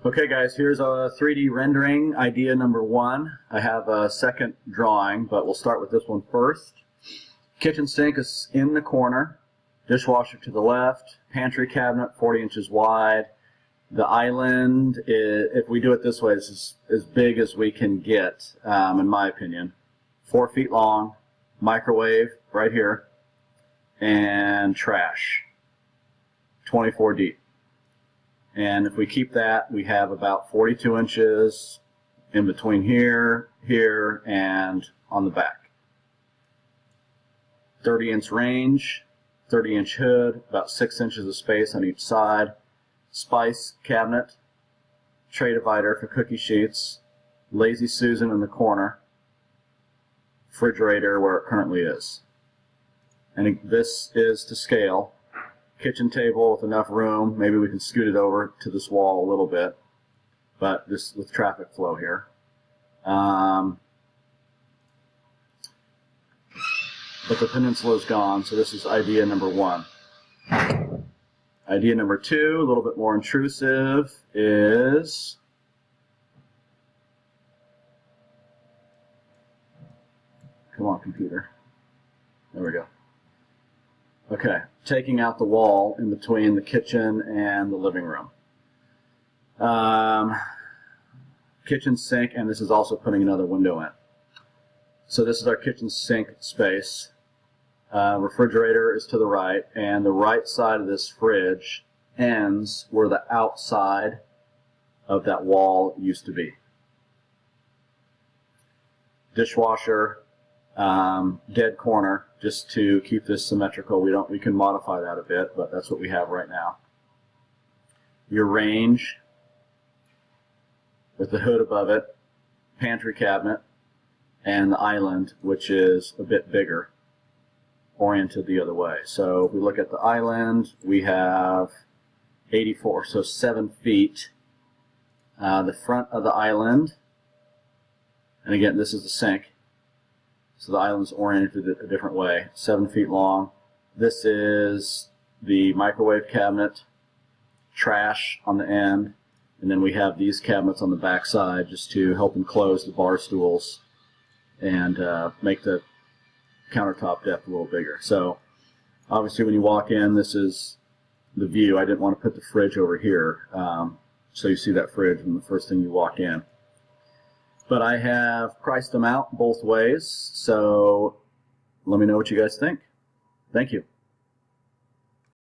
Okay guys, here's a 3D rendering idea number one. I have a second drawing, but we'll start with this one first. Kitchen sink is in the corner, dishwasher to the left, pantry cabinet 40 inches wide. The island, if we do it this way, this is as big as we can get, in my opinion. 4 feet long, microwave right here, and trash, 24 deep. And if we keep that, we have about 42 inches in between here, here, and on the back. 30-inch range, 30-inch hood, about 6 inches of space on each side. Spice cabinet, tray divider for cookie sheets, Lazy Susan in the corner, refrigerator where it currently is. And this is to scale. Kitchen table with enough room. Maybe we can scoot it over to this wall a little bit, but just with traffic flow here. But the peninsula is gone, so this is idea number one. Idea number two, a little bit more intrusive, is come on, computer. There we go. Okay, taking out the wall in between the kitchen and the living room. Kitchen sink, and this is also putting another window in. So this is our kitchen sink space. Refrigerator is to the right, and the right side of this fridge ends where the outside of that wall used to be. Dishwasher, dead corner, just to keep this symmetrical. We can modify that a bit, but that's what we have right now. Your range with the hood above it, pantry cabinet, and the island, which is a bit bigger, oriented the other way. So if we look at the island, we have 84, so 7 feet. The front of the island, and again, this is the sink. So the island's oriented a different way, 7 feet long. This is the microwave cabinet, trash on the end, and then we have these cabinets on the back side just to help enclose the bar stools and make the countertop depth a little bigger. So obviously when you walk in, this is the view. I didn't want to put the fridge over here, so you see that fridge when the first thing you walk in. But I have priced them out both ways, so let me know what you guys think. Thank you.